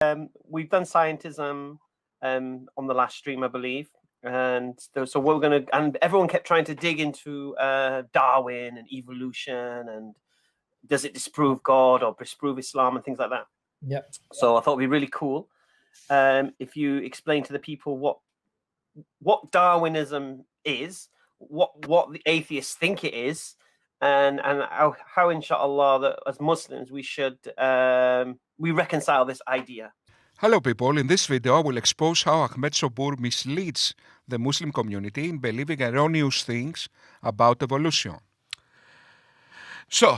We've done scientism on the last stream, I believe. And so we're going to, and everyone kept trying to dig into Darwin and evolution and does it disprove God or disprove Islam and things like that. Yeah. So I thought it'd be really cool if you explain to the people what Darwinism is, what the atheists think it is, and how inshallah that as Muslims we should we reconcile this idea. Hello people, in this video I will expose how Ahmed Subboor misleads the Muslim community in believing erroneous things about evolution. So,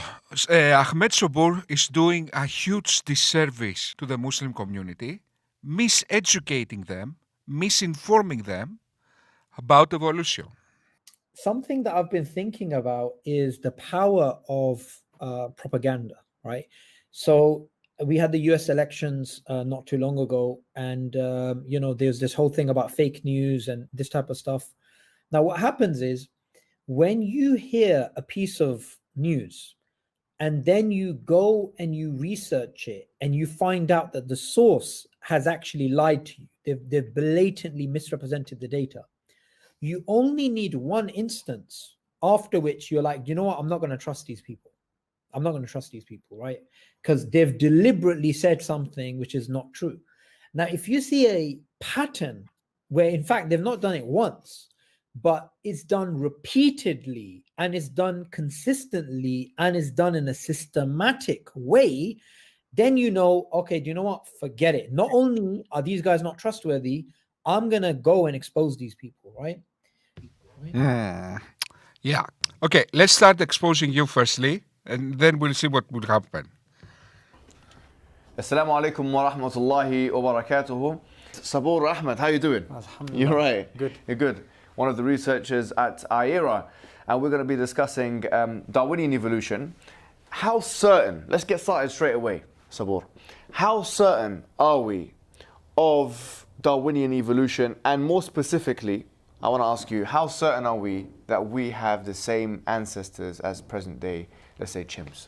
Ahmed Subboor is doing a huge disservice to the Muslim community, miseducating them, misinforming them about evolution. Something that I've been thinking about is the power of propaganda, right? So we had the US elections not too long ago, and there's this whole thing about fake news and this type of stuff. Now, what happens is when you hear a piece of news and then you go and you research it and you find out that the source has actually lied to you, they've blatantly misrepresented the data. You only need one instance after which you're like, you know what, I'm not going to trust these people. I'm not going to trust these people, right? Because they've deliberately said something which is not true. Now, if you see a pattern where, in fact, they've not done it once, but it's done repeatedly and it's done consistently and it's done in a systematic way, then you know, okay, do you know what? Forget it. Not only are these guys not trustworthy, I'm going to go and expose these people, right? Yeah. Okay, let's start exposing you firstly, and then we'll see what will happen. Assalamu alaikum wa rahmatullahi wa barakatuhu. Subboor Ahmed, how you doing? You're right. Good. You're good. One of the researchers at our era, and we're going to be discussing Darwinian evolution. How certain, let's get started straight away, Subboor. How certain are we of Darwinian evolution, and more specifically, I want to ask you, how certain are we that we have the same ancestors as present day, let's say, chimps?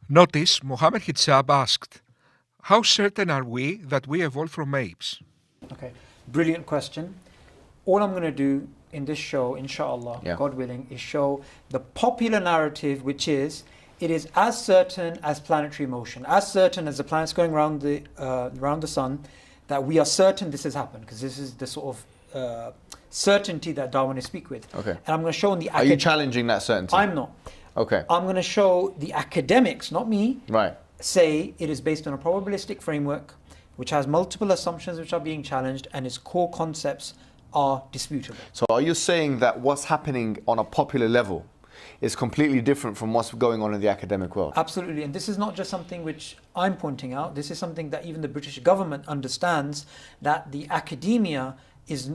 Notice Mohammed Hijab asked, how certain are we that we evolved from apes? Okay, brilliant question. All I'm going to do in this show, inshallah, God willing, is show the popular narrative, which is, it is as certain as planetary motion, as certain as the planets going around the sun, that we are certain this has happened, because this is the sort of certainty that Darwinists speak with. Okay. And I'm going to show in the... Are you challenging that certainty? I'm not. Okay. I'm going to show the academics, not me, Right. say it is based on a probabilistic framework, which has multiple assumptions which are being challenged, and its core concepts are disputable. So are you saying that what's happening on a popular level is completely different from what's going on in the academic world? Absolutely, and this is not just something which I'm pointing out. This is something that even the British government understands, that the academia is...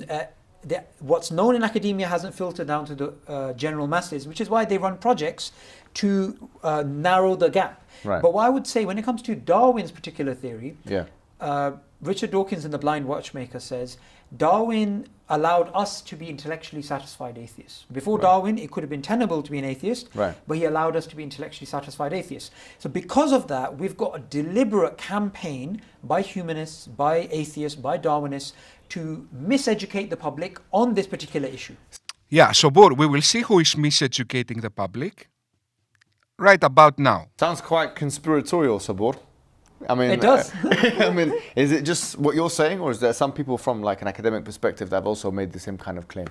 what's known in academia hasn't filtered down to the general masses, which is why they run projects to narrow the gap. Right. But what I would say when it comes to Darwin's particular theory, Richard Dawkins in The Blind Watchmaker says, Darwin allowed us to be intellectually satisfied atheists. Before Darwin, it could have been tenable to be an atheist, but he allowed us to be intellectually satisfied atheists. So because of that, we've got a deliberate campaign by humanists, by atheists, by Darwinists, to miseducate the public on this particular issue. Yeah, Subboor, we will see who is miseducating the public right about now. Sounds quite conspiratorial, Subboor. I mean, it does. I mean, is it just what you're saying, or is there some people from like an academic perspective that have also made the same kind of claim?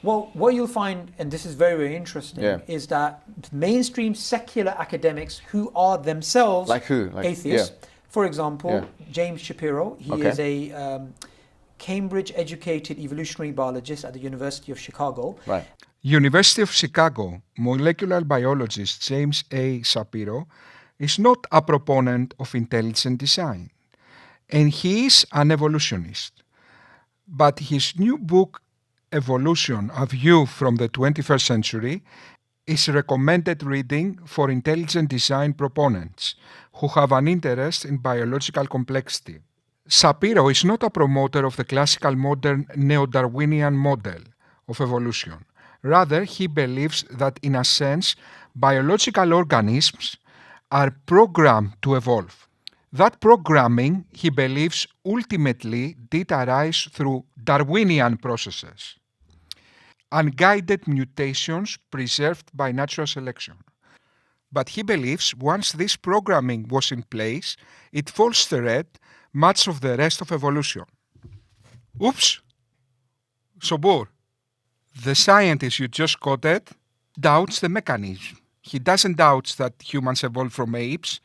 Well, what you'll find, and this is very, very interesting, is that mainstream secular academics who are themselves atheists, for example, James Shapiro, he is a Cambridge-educated evolutionary biologist at the University of Chicago. Right. University of Chicago molecular biologist James A. Shapiro is not a proponent of intelligent design, and he is an evolutionist. But his new book, Evolution, A View from the 21st Century, is recommended reading for intelligent design proponents who have an interest in biological complexity. Shapiro is not a promoter of the classical modern neo-Darwinian model of evolution. Rather, he believes that, in a sense, biological organisms are programmed to evolve. That programming, he believes, ultimately did arise through Darwinian processes, unguided mutations preserved by natural selection. But he believes once this programming was in place, it fostered much of the rest of evolution. Oops! Subboor, the scientist you just quoted doubts the mechanism. He doesn't doubt that humans evolved from apes.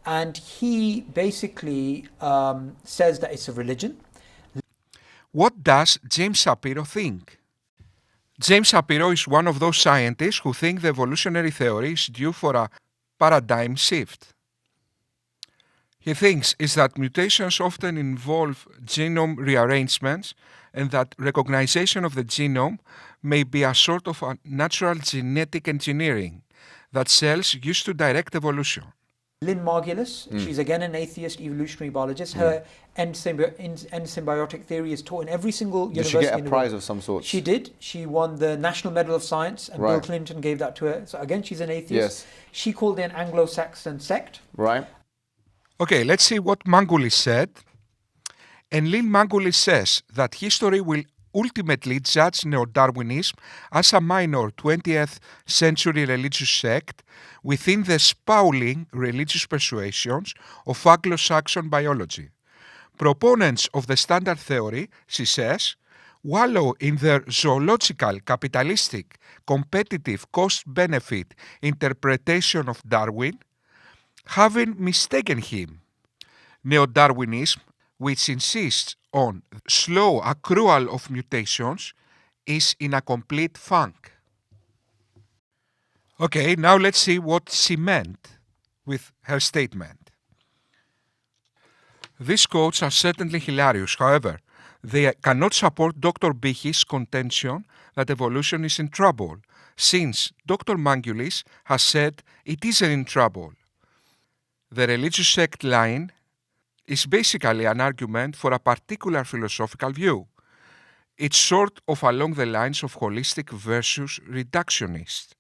And he basically says that it's a religion. What does James Shapiro think? James Shapiro is one of those scientists who think the evolutionary theory is due for a paradigm shift. He thinks is that mutations often involve genome rearrangements and that recognition of the genome may be a sort of a natural genetic engineering that cells use to direct evolution. Lynn Margulis, she's again an atheist evolutionary biologist. Her end symbiotic theory is taught in every single university. Did she get a prize of some sort? She did. She won the National Medal of Science, and Bill Clinton gave that to her. So again, she's an atheist. Yes. She called it an Anglo-Saxon sect. Right. Okay, let's see what Margulis said. And Lynn Margulis says that history will ultimately judge Neo-Darwinism as a minor 20th century religious sect within the sprawling religious persuasions of Anglo-Saxon biology. Proponents of the standard theory, she says, wallow in their zoological, capitalistic, competitive cost-benefit interpretation of Darwin, having mistaken him. Neo-Darwinism, which insists on slow accrual of mutations, is in a complete funk. Okay, now let's see what she meant with her statement. These quotes are certainly hilarious, however, they cannot support Dr. Behe's contention that evolution is in trouble, since Dr. Margulis has said it isn't in trouble. The religious sect line is basically an argument for a particular philosophical view. It's sort of along the lines of holistic versus reductionist,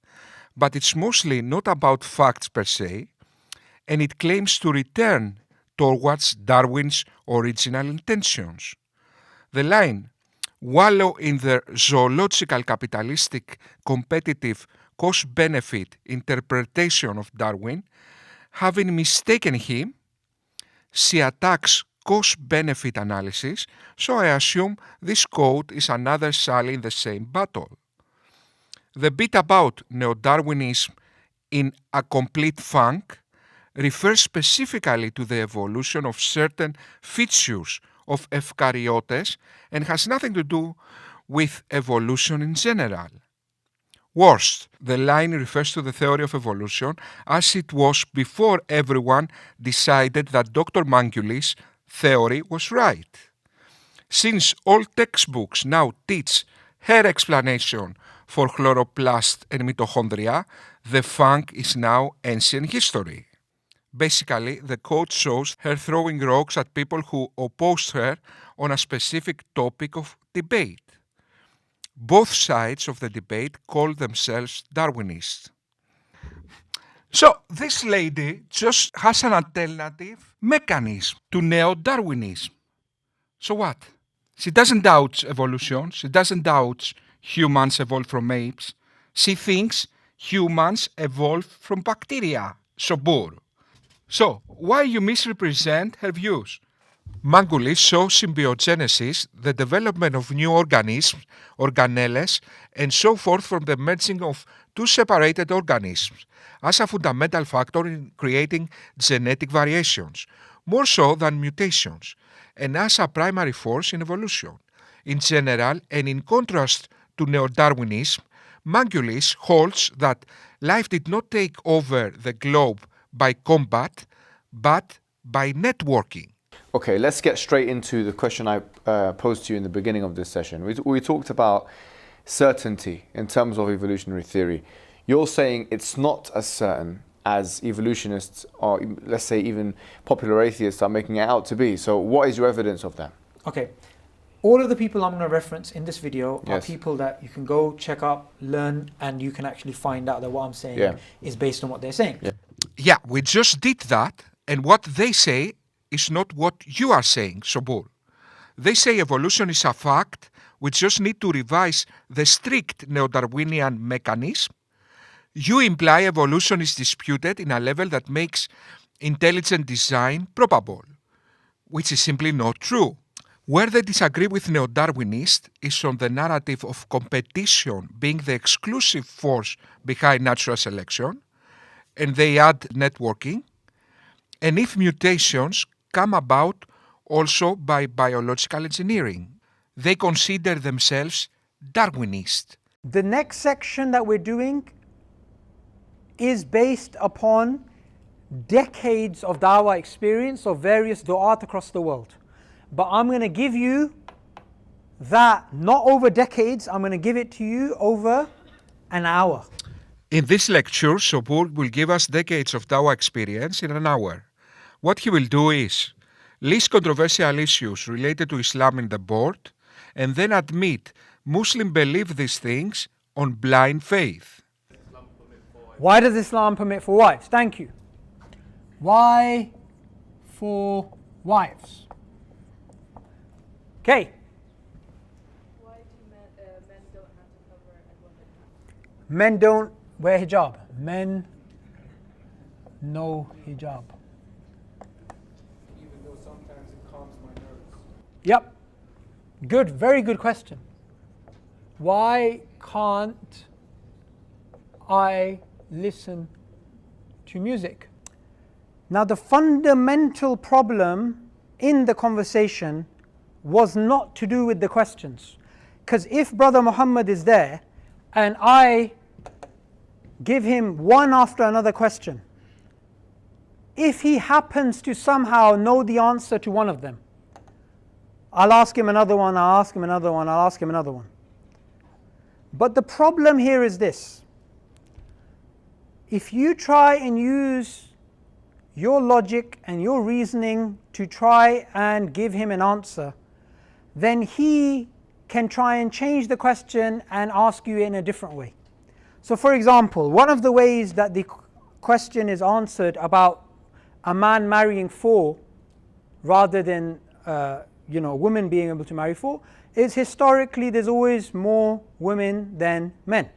but it's mostly not about facts per se, and it claims to return towards Darwin's original intentions. The line, wallow in their zoological capitalistic competitive cost-benefit interpretation of Darwin, having mistaken him, she attacks cost-benefit analysis, so I assume this quote is another sally in the same battle. The bit about Neo-Darwinism in a complete funk refers specifically to the evolution of certain features of eukaryotes and has nothing to do with evolution in general. Worst, the line refers to the theory of evolution as it was before everyone decided that Dr. Margulis' theory was right. Since all textbooks now teach her explanation for chloroplast and mitochondria, the funk is now ancient history. Basically, the quote shows her throwing rocks at people who opposed her on a specific topic of debate. Both sides of the debate call themselves Darwinists. So, this lady just has an alternative mechanism to Neo-Darwinism. So what? She doesn't doubt evolution, she doesn't doubt humans evolved from apes. She thinks humans evolved from bacteria, Subboor. So, why you misrepresent her views? Margulis shows symbiogenesis, the development of new organisms, organelles, and so forth from the merging of two separated organisms, as a fundamental factor in creating genetic variations, more so than mutations, and as a primary force in evolution. In general, and in contrast to Neo-Darwinism, Margulis holds that life did not take over the globe by combat, but by networking. Okay, let's get straight into the question I posed to you in the beginning of this session. We talked about certainty in terms of evolutionary theory. You're saying it's not as certain as evolutionists, or let's say even popular atheists, are making it out to be. So what is your evidence of that? Okay, all of the people I'm going to reference in this video are people that you can go check up, learn, and you can actually find out that what I'm saying is based on what they're saying. Yeah, we just did that, and what they say is not what you are saying, Subboor. They say evolution is a fact. We just need to revise the strict neo-Darwinian mechanism. You imply evolution is disputed in a level that makes intelligent design probable, which is simply not true. Where they disagree with neo-Darwinists is on the narrative of competition being the exclusive force behind natural selection, and they add networking, and if mutations come about also by biological engineering. They consider themselves Darwinist. The next section that we're doing is based upon decades of dawah experience of various du'at across the world. But I'm going to give you that not over decades, I'm going to give it to you over an hour. In this lecture, Subboor will give us decades of dawah experience in an hour. What he will do is list controversial issues related to Islam in the board, and then admit Muslims believe these things on blind faith. Why does Islam permit for wives? Thank you. Why for wives? Okay. Why do men don't have to cover and women have? Men don't wear hijab. Men no hijab. Even though sometimes it calms my nerves. Yep. Good, very good question. Why can't I listen to music? Now, the fundamental problem in the conversation was not to do with the questions. Because if Brother Muhammad is there and I give him one after another question, if he happens to somehow know the answer to one of them, I'll ask him another one, I'll ask him another one, I'll ask him another one. But the problem here is this. If you try and use your logic and your reasoning to try and give him an answer, then he can try and change the question and ask you in a different way. So for example, one of the ways that the question is answered about a man marrying 4 rather than women being able to marry 4 is historically there's always more women than men.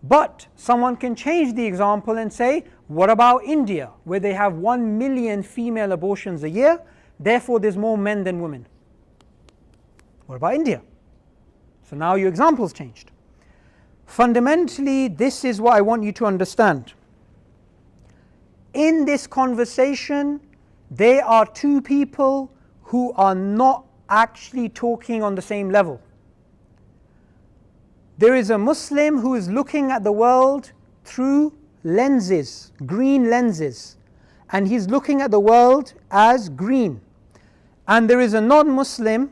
But someone can change the example and say, what about India, where they have 1 million female abortions a year, therefore there's more men than women? What about India? So now your example's changed. Fundamentally, this is what I want you to understand. In this conversation, there are 2 people who are not actually talking on the same level. There is a Muslim who is looking at the world through lenses, green lenses, and he's looking at the world as green. And there is a non-Muslim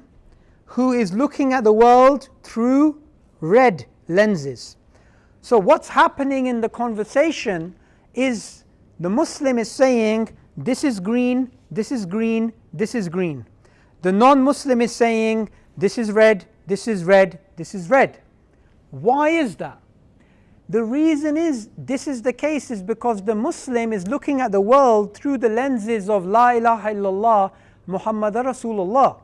who is looking at the world through red lenses. So what's happening in the conversation is the Muslim is saying, this is green, this is green, this is green. The non-Muslim is saying, this is red, this is red, this is red. Why is that? The reason is this is the case is because the Muslim is looking at the world through the lenses of La ilaha illallah Muhammad Rasulullah.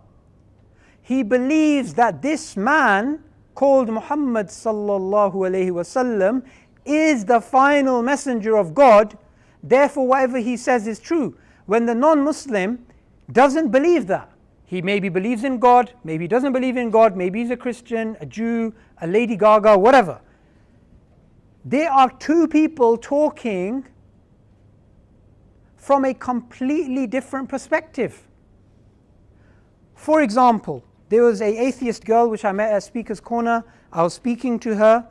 He believes that this man called Muhammad sallallahu alayhi wasallam is the final messenger of God, therefore whatever he says is true. When the non-Muslim doesn't believe that, he maybe believes in God, maybe he doesn't believe in God, maybe he's a Christian, a Jew, a Lady Gaga, whatever. There are 2 people talking from a completely different perspective. For example, there was an atheist girl which I met at Speaker's Corner. I was speaking to her.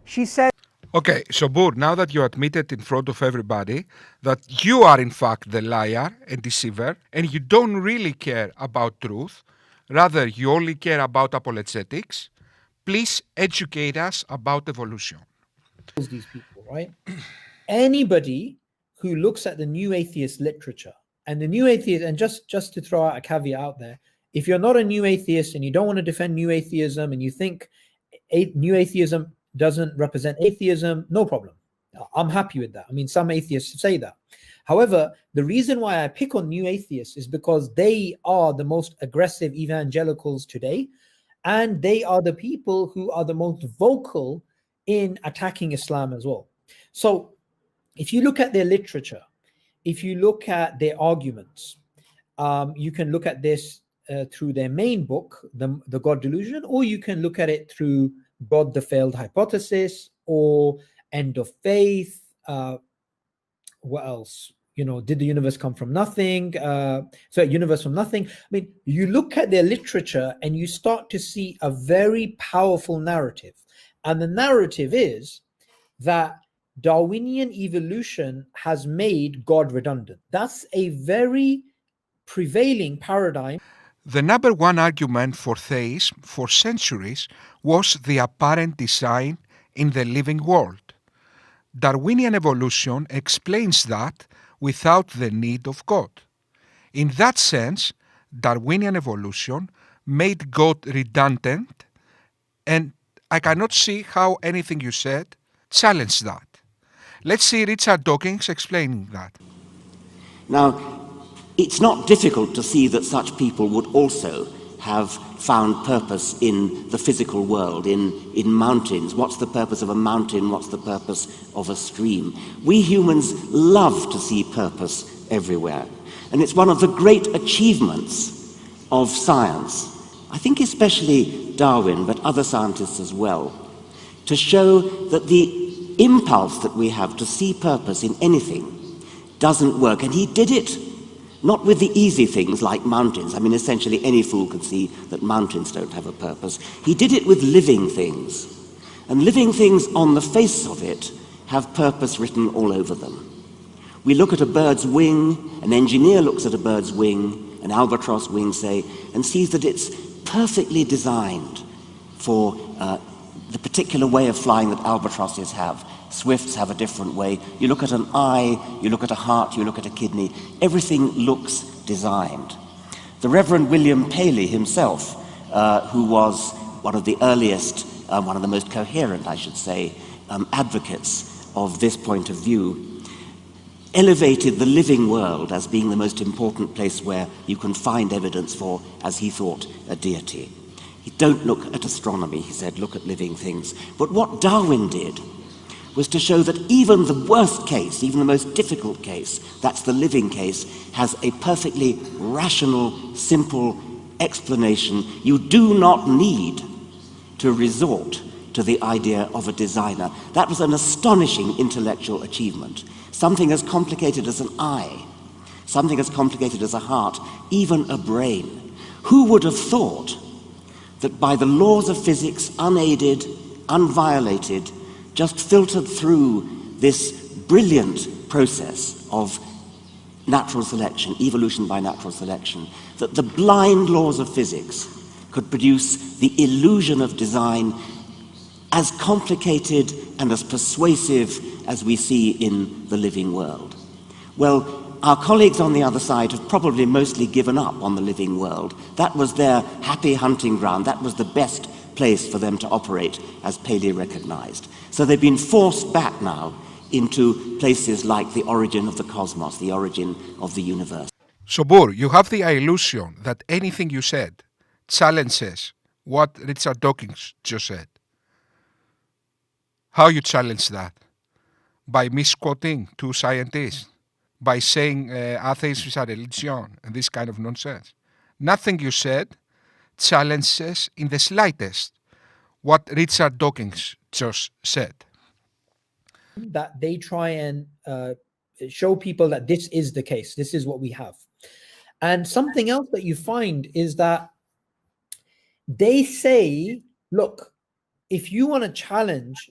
She said, Okay, Subboor, now that you admitted in front of everybody that you are in fact the liar and deceiver, and you don't really care about truth, rather you only care about apologetics, please educate us about evolution. These people, right? Anybody who looks at the new atheist literature and the new atheist, and just to throw out a caveat out there, if you're not a new atheist and you don't want to defend new atheism and you think new atheism doesn't represent atheism, no problem. I'm happy with that. I mean, some atheists say that. However, the reason why I pick on new atheists is because they are the most aggressive evangelicals today, and they are the people who are the most vocal in attacking Islam as well. So if you look at their literature, if you look at their arguments, you can look at this through their main book, the God Delusion, or you can look at it through God the Failed Hypothesis, or End of Faith. What else? Did the universe come from nothing? Universe from nothing. I mean, you look at their literature and you start to see a very powerful narrative. And the narrative is that Darwinian evolution has made God redundant. That's a very prevailing paradigm. The number one argument for theism for centuries was the apparent design in the living world. Darwinian evolution explains that without the need of God. In that sense, Darwinian evolution made God redundant, and I cannot see how anything you said challenged that. Let's see Richard Dawkins explaining that. Now, it's not difficult to see that such people would also have found purpose in the physical world, in mountains. What's the purpose of a mountain? What's the purpose of a stream? We humans love to see purpose everywhere. And it's one of the great achievements of science, I think especially Darwin, but other scientists as well, to show that the impulse that we have to see purpose in anything doesn't work. And he did it not with the easy things like mountains. I mean, essentially any fool could see that mountains don't have a purpose. He did it with living things. And living things on the face of it have purpose written all over them. We look at a bird's wing, an engineer looks at a bird's wing, an albatross wing, say, and sees that it's perfectly designed for the particular way of flying that albatrosses have. Swifts have a different way. You look at an eye, you look at a heart, you look at a kidney. Everything looks designed. The Reverend William Paley himself, who was one of the earliest, one of the most coherent, I should say, advocates of this point of view, elevated the living world as being the most important place where you can find evidence for, as he thought, a deity. Don't look at astronomy, he said, look at living things. But what Darwin did was to show that even the worst case, even the most difficult case, that's the living case, has a perfectly rational, simple explanation. You do not need to resort to the idea of a designer. That was an astonishing intellectual achievement. Something as complicated as an eye, something as complicated as a heart, even a brain. Who would have thought that by the laws of physics, unaided, unviolated, just filtered through this brilliant process of natural selection, evolution by natural selection, that the blind laws of physics could produce the illusion of design as complicated and as persuasive as we see in the living world. Well, our colleagues on the other side have probably mostly given up on the living world. That was their happy hunting ground. That was the best place for them to operate, as Paley recognized. So they've been forced back now into places like the origin of the cosmos, the origin of the universe. Subboor, you have the illusion that anything you said challenges what Richard Dawkins just said. How you challenge that? By misquoting two scientists? By saying atheists is a religion and this kind of nonsense? Nothing you said challenges in the slightest what Richard Dawkins just said. That they try and show people that this is the case, this is what we have. And something else that you find is that they say, look, if you want to challenge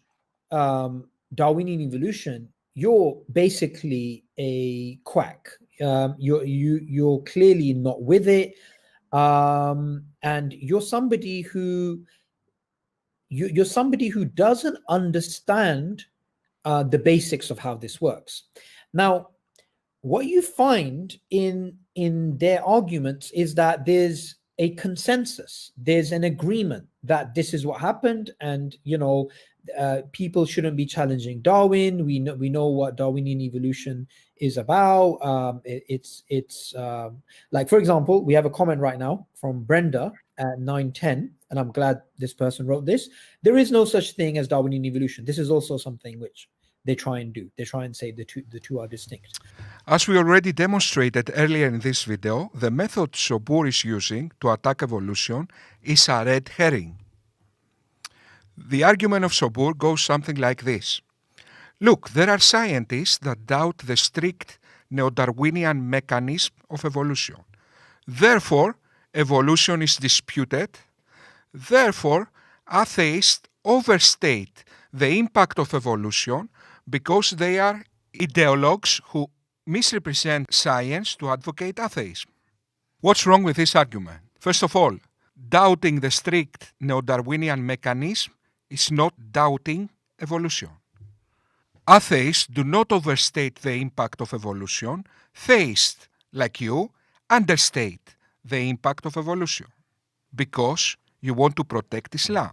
Darwinian evolution, you're basically a quack. You're clearly not with it, and you're somebody who doesn't understand the basics of how this works. Now, what you find in their arguments is that there's a consensus, there's an agreement that this is what happened, and people shouldn't be challenging Darwin. We know what Darwinian evolution is about. It's like, for example, we have a comment right now from Brenda at 9:10, and I'm glad this person wrote this. There is no such thing as Darwinian evolution. This is also something which they try and do. They try and say the two are distinct. As we already demonstrated earlier in this video, the method Subboor is using to attack evolution is a red herring. The argument of Subboor goes something like this. Look, there are scientists that doubt the strict neo-Darwinian mechanism of evolution. Therefore, evolution is disputed. Therefore, atheists overstate the impact of evolution because they are ideologues who misrepresent science to advocate atheism. What's wrong with this argument? First of all, doubting the strict neo-Darwinian mechanism is not doubting evolution. Atheists do not overstate the impact of evolution. Theists, like you, understate the impact of evolution because you want to protect Islam.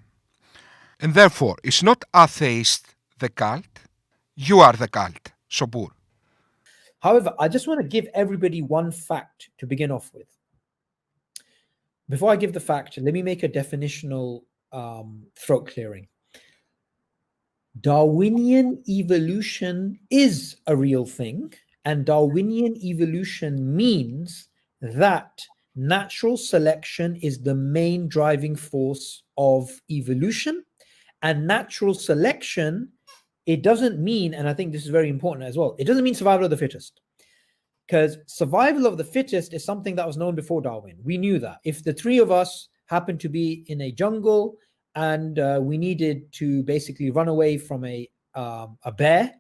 And therefore, it's not atheist the cult, you are the cult, Subboor. However, I just want to give everybody one fact to begin off with. Before I give the fact, let me make a definitional throat clearing. Darwinian evolution is a real thing, and Darwinian evolution means that natural selection is the main driving force of evolution. And natural selection, it doesn't mean, and I think this is very important as well, it doesn't mean survival of the fittest. Because survival of the fittest is something that was known before Darwin. We knew that. If the three of us happened to be in a jungle and we needed to basically run away from a bear,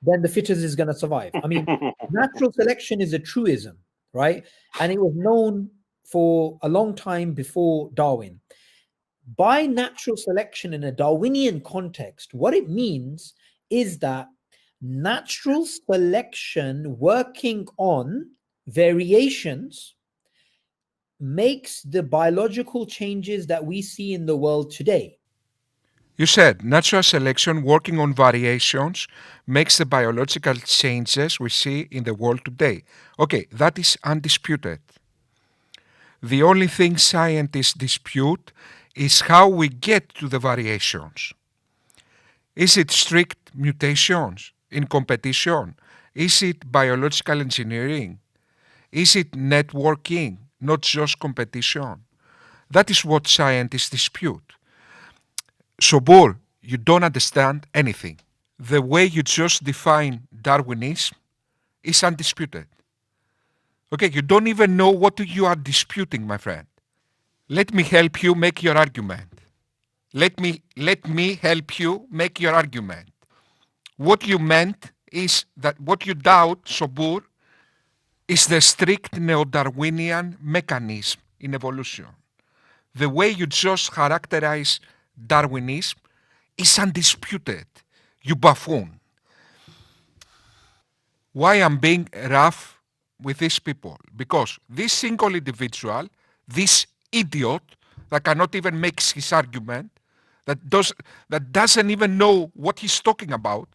then the fittest is going to survive. I mean, natural selection is a truism, right? And it was known for a long time before Darwin. By natural selection in a Darwinian context, what it means is that natural selection working on variations makes the biological changes that we see in the world today. You said natural selection working on variations makes the biological changes we see in the world today. Okay, that is undisputed. The only thing scientists dispute is how we get to the variations. Is it strict mutations in competition? Is it biological engineering? Is it networking, not just competition? That is what scientists dispute. Subboor, you don't understand anything. The way you just define Darwinism is undisputed. Okay, you don't even know what you are disputing, my friend. Let me help you make your argument. Let me help you make your argument. What you meant is that what you doubt, Subboor, is the strict neo-Darwinian mechanism in evolution. The way you just characterize Darwinism is undisputed, you buffoon. Why I'm being rough with these people? Because this single individual, this idiot that cannot even make his argument, that doesn't even know what he's talking about.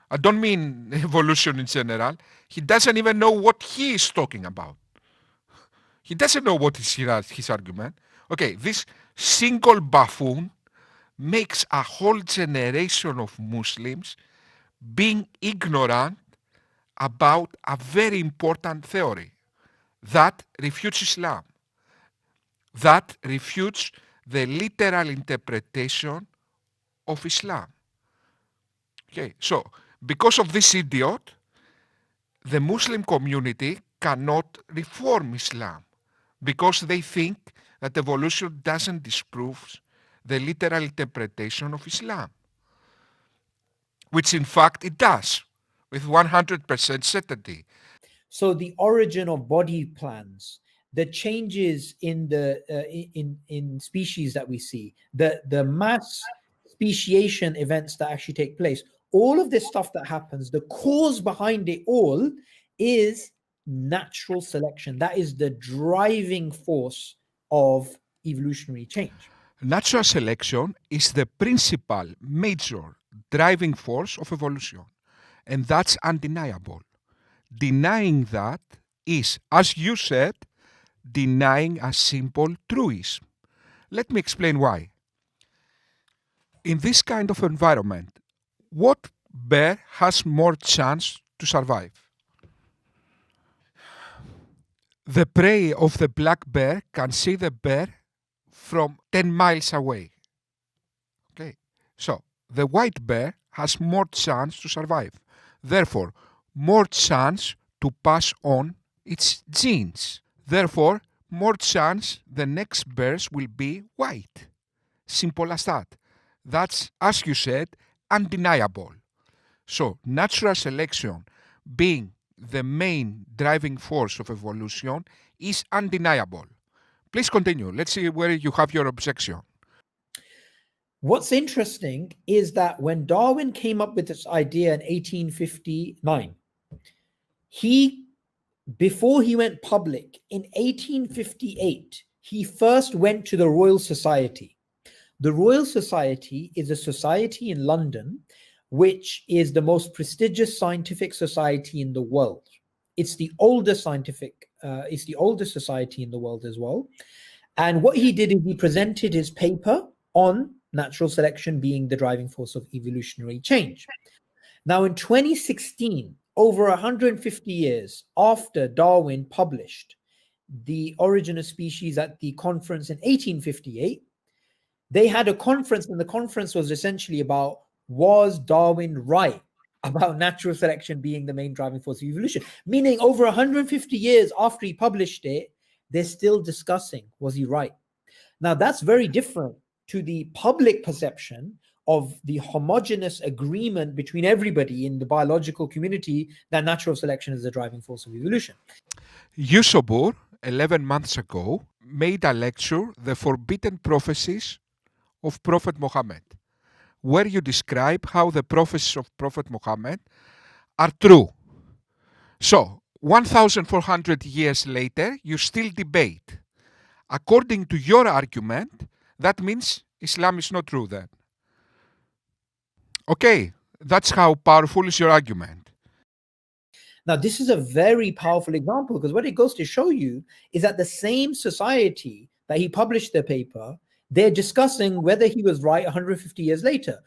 I don't mean evolution in general. He doesn't even know what he is talking about. He doesn't know what is his argument. Okay, this single buffoon makes a whole generation of Muslims being ignorant about a very important theory that refutes Islam, that refutes the literal interpretation of Islam. Okay, so because of this idiot, the Muslim community cannot reform Islam because they think that evolution doesn't disprove the literal interpretation of Islam, which in fact it does, with 100% certainty. So the origin of body plans, the changes in the in species that we see, the mass speciation events that actually take place, all of this stuff that happens, the cause behind it all is natural selection. That is the driving force of evolutionary change. Natural selection is the principal, major driving force of evolution, and that's undeniable. Denying that is, as you said, denying a simple truism. Let me explain why. In this kind of environment, what bear has more chance to survive? The prey of the black bear can see the bear from 10 miles away. Okay, so the white bear has more chance to survive. Therefore, more chance to pass on its genes. Therefore, more chance the next bears will be white. Simple as that. That's, as you said, undeniable. So, natural selection being the main driving force of evolution is undeniable. Please continue. Let's see where you have your objection. What's interesting is that when Darwin came up with this idea in 1859, before he went public in 1858, he first went to the Royal Society. The Royal Society is a society in London, which is the most prestigious scientific society in the world. It's the oldest society in the world as well. And what he did is he presented his paper on natural selection being the driving force of evolutionary change. Now, in 2016, over 150 years after Darwin published The Origin of Species at the conference in 1858, they had a conference, and the conference was essentially about, was Darwin right about natural selection being the main driving force of evolution? Meaning over 150 years after he published it, they're still discussing, was he right? Now, that's very different to the public perception of the homogeneous agreement between everybody in the biological community that natural selection is the driving force of evolution. You, Subboor, 11 months ago, made a lecture, The Forbidden Prophecies of Prophet Mohammed, where you describe how the prophecies of Prophet Muhammad are true. So, 1,400 years later, you still debate. According to your argument, that means Islam is not true then. Okay, that's how powerful is your argument. Now, this is a very powerful example, because what it goes to show you is that the same society that he published the paper, they're discussing whether he was right 150 years later.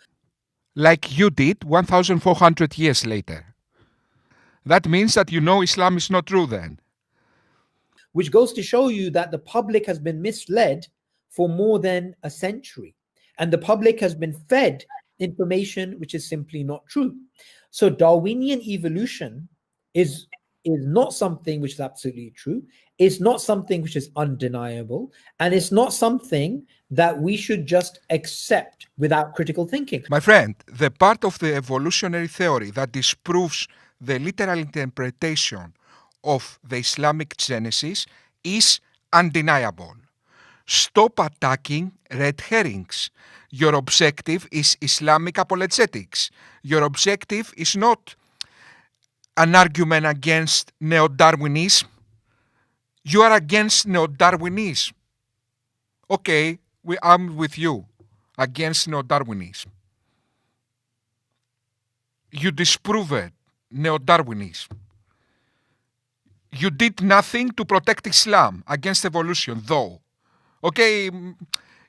Like you did 1,400 years later. That means that you know Islam is not true then. Which goes to show you that the public has been misled for more than a century. And the public has been fed information which is simply not true. So Darwinian evolution is not something which is absolutely true. It's not something which is undeniable. And it's not something that we should just accept without critical thinking. My friend, the part of the evolutionary theory that disproves the literal interpretation of the Islamic Genesis is undeniable. Stop attacking red herrings. Your objective is Islamic apologetics. Your objective is not an argument against neo-Darwinism. You are against neo-Darwinism. Okay, I'm with you against neo-Darwinism. You disproved neo-Darwinism. You did nothing to protect Islam against evolution, though. Okay,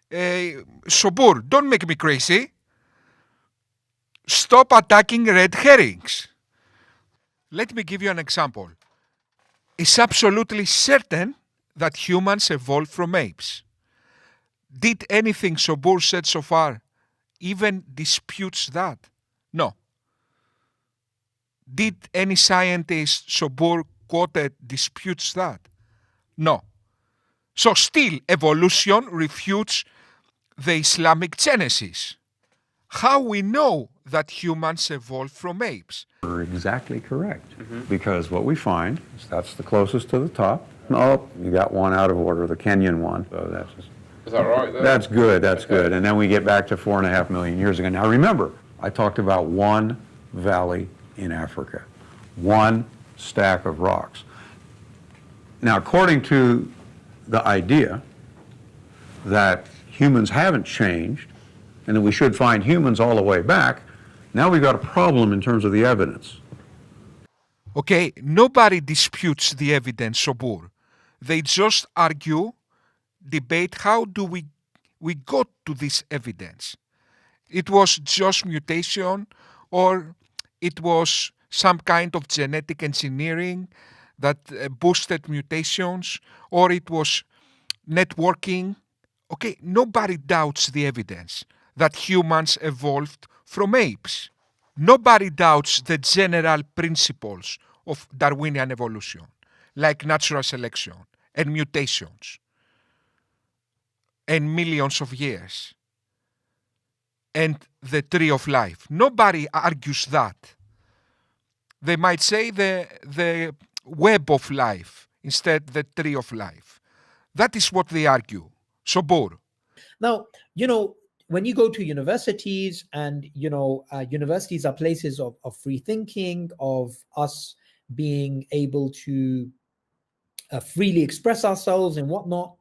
Subboor, don't make me crazy. Stop attacking red herrings. Let me give you an example. It's absolutely certain that humans evolved from apes. Did anything Subboor said so far even disputes that? No. Did any scientist Subboor quoted disputes that? No. So still, evolution refutes the Islamic Genesis. How we know that humans evolved from apes? You're exactly correct. Because what we find is that's the closest to the top. Oh, you got one out of order, the Kenyan one. So that's just, is that right? That's good, that's good. And then we get back to 4.5 million years ago. Now remember, I talked about one valley in Africa, one stack of rocks. Now, according to the idea that humans haven't changed, and that we should find humans all the way back, now we've got a problem in terms of the evidence. Okay, nobody disputes the evidence, Subboor. They just argue, debate how do we got to this evidence. It was just mutation, or it was some kind of genetic engineering that boosted mutations, or it was networking. Okay, nobody doubts the evidence that humans evolved from apes. Nobody doubts the general principles of Darwinian evolution, like natural selection and mutations and millions of years and the tree of life. Nobody argues that. They might say the web of life instead the tree of life. That is what they argue. Subboor. Now, when you go to universities, and universities are places of free thinking, of us being able to freely express ourselves and whatnot,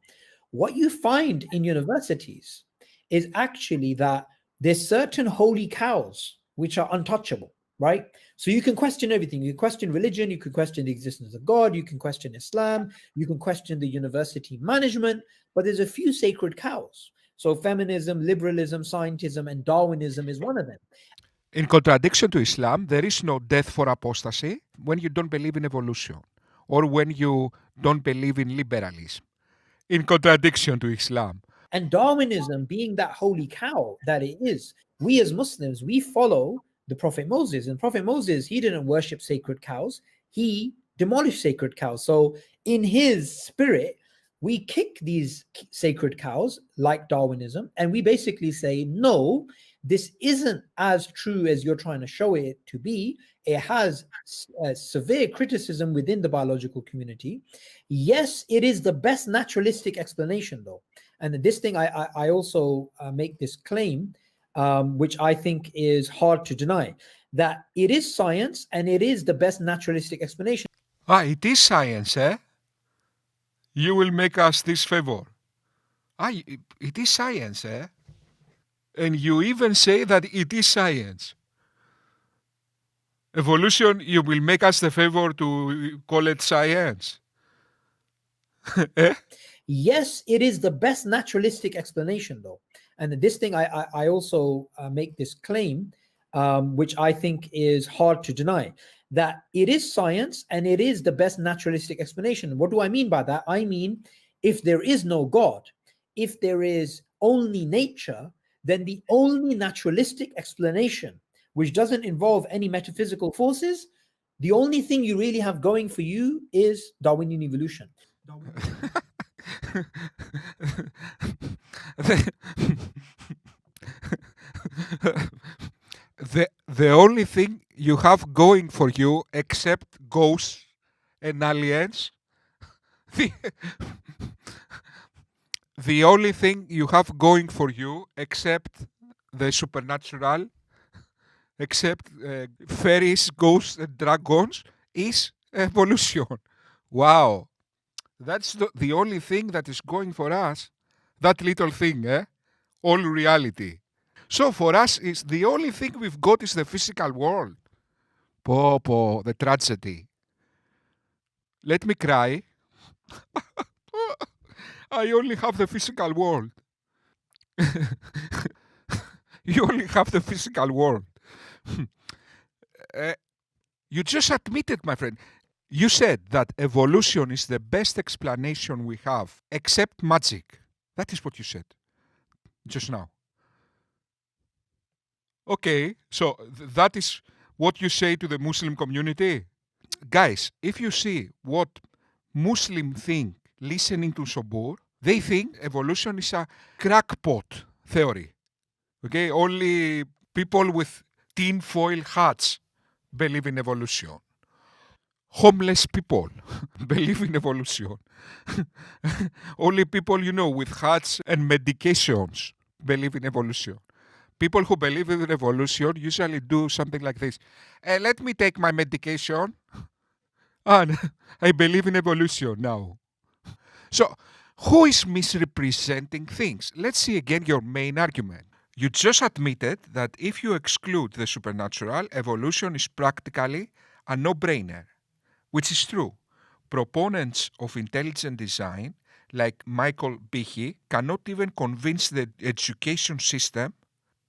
what you find in universities is actually that there's certain holy cows which are untouchable, right? So you can question everything. You can question religion, you can question the existence of God, you can question Islam, you can question the university management, but there's a few sacred cows. So feminism, liberalism, scientism, and Darwinism is one of them. In contradiction to Islam, there is no death for apostasy when you don't believe in evolution or when you don't believe in liberalism. In contradiction to Islam. And Darwinism, being that holy cow that it is, we as Muslims, we follow the Prophet Moses. And Prophet Moses, he didn't worship sacred cows. He demolished sacred cows. So in his spirit, we kick these sacred cows like Darwinism, and we basically say, no, this isn't as true as you're trying to show it to be. It has severe criticism within the biological community. Yes, it is the best naturalistic explanation, though. And this thing, I also make this claim, which I think is hard to deny, that it is science and it is the best naturalistic explanation. It is science, eh? You will make us this favor. It is science, eh? And you even say that it is science. Evolution, you will make us the favor to call it science. Eh? Yes, it is the best naturalistic explanation, though. And this thing, I also make this claim, which I think is hard to deny, that it is science and it is the best naturalistic explanation. What do I mean by that? I mean, if there is no God, if there is only nature, then the only naturalistic explanation, which doesn't involve any metaphysical forces, the only thing you really have going for you is Darwinian evolution. The only thing you have going for you, except ghosts and aliens, the only thing you have going for you, except the supernatural, except fairies, ghosts, and dragons, is evolution. Wow. That's the only thing that is going for us. That little thing, eh? All reality. So for us, is the only thing we've got is the physical world. The tragedy. Let me cry. I only have the physical world. You only have the physical world. You just admitted, my friend. You said that evolution is the best explanation we have, except magic. That is what you said just now. Okay, so that is what you say to the Muslim community? Guys, if you see what Muslims think listening to Subboor, they think evolution is a crackpot theory. Okay, only people with tinfoil hats believe in evolution. Homeless people believe in evolution. Only people, with hats and medications believe in evolution. People who believe in evolution usually do something like this. Let me take my medication. And I believe in evolution now. So Who is misrepresenting things? Let's see again your main argument. You just admitted that if you exclude the supernatural, evolution is practically a no-brainer, which is true. Proponents of intelligent design, like Michael Behe, cannot even convince the education system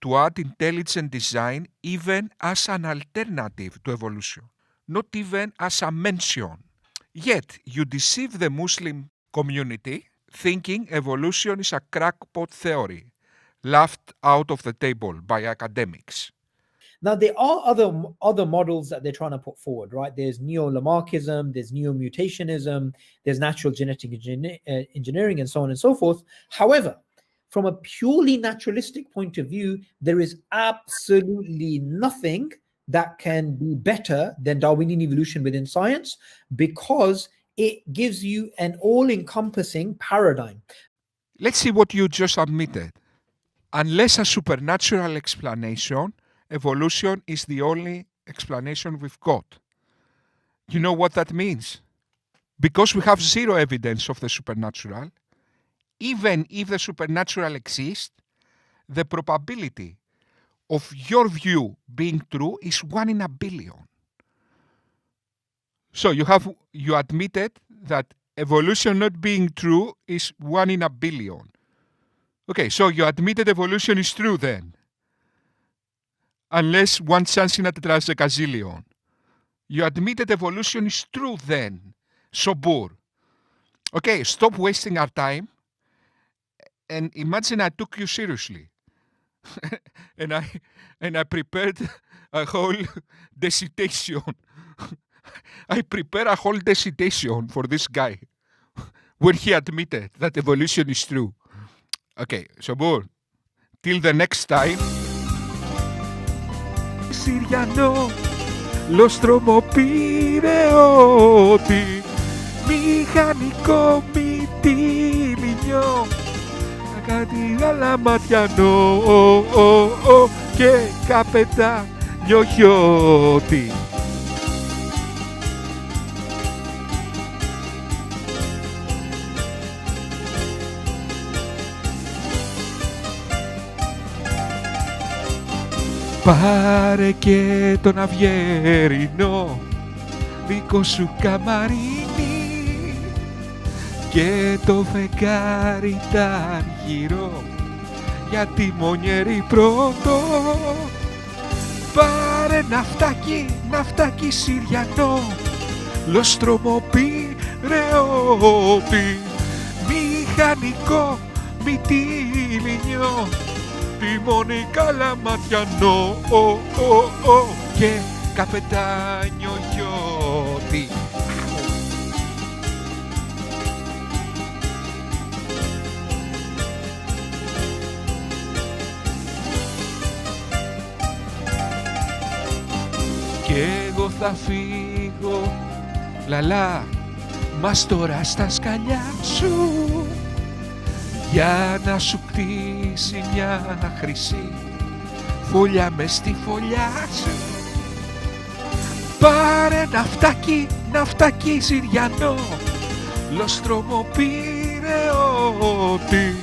to add intelligent design even as an alternative to evolution, not even as a mention. Yet, you deceive the Muslim community thinking evolution is a crackpot theory, laughed out of the table by academics. Now, there are other models that they're trying to put forward, right? There's neo-Lamarckism, there's neo-mutationism, there's natural genetic engineering, and so on and so forth. However, from a purely naturalistic point of view, there is absolutely nothing that can be better than Darwinian evolution within science, because it gives you an all-encompassing paradigm. Let's see what you just admitted. Unless a supernatural explanation, evolution is the only explanation we've got. You know what that means? Because we have zero evidence of the supernatural, even if the supernatural exists, the probability of your view being true is 1 in a billion. So you admitted that evolution not being true is 1 in a billion. Okay, so you admitted evolution is true then. Unless 1 chance in a tetragazillion. You admitted evolution is true then. Subboor. Okay, stop wasting our time and imagine I took you seriously. and I prepared a whole dissertation. I prepared a whole dissertation for this guy where he admitted that evolution is true. Okay, Subboor, till the next time. Siriano, lo stromopireuti, mechanico mitiligno, agati alla mattiano, che capeta gnoglioti. Πάρε και τον αυγερινό δικό σου καμαρίνι και το φεγγάρι ήταν γύρω για τη μονιέρη πρώτο. Πάρε ναυτάκι Συριανό, λοστρομοπυρεώτη, μηχανικό μυτιλινιό, τιμόνι καλαματιανό και καπετάνιο γιώτη. Κι εγώ θα φύγω, λαλά, μας τώρα στα σκαλιά σου, για να σου κτίσει μια χρυσή φωλιά μες στη φωλιά σου. Πάρε ναυτάκι Συριανό, λοστρομοπυρεώτη,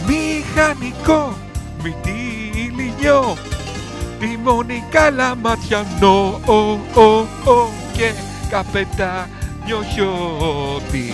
μηχανικό μυτιλινιό, τιμόνι καλαματιανό και καπετάνιο γιώτη.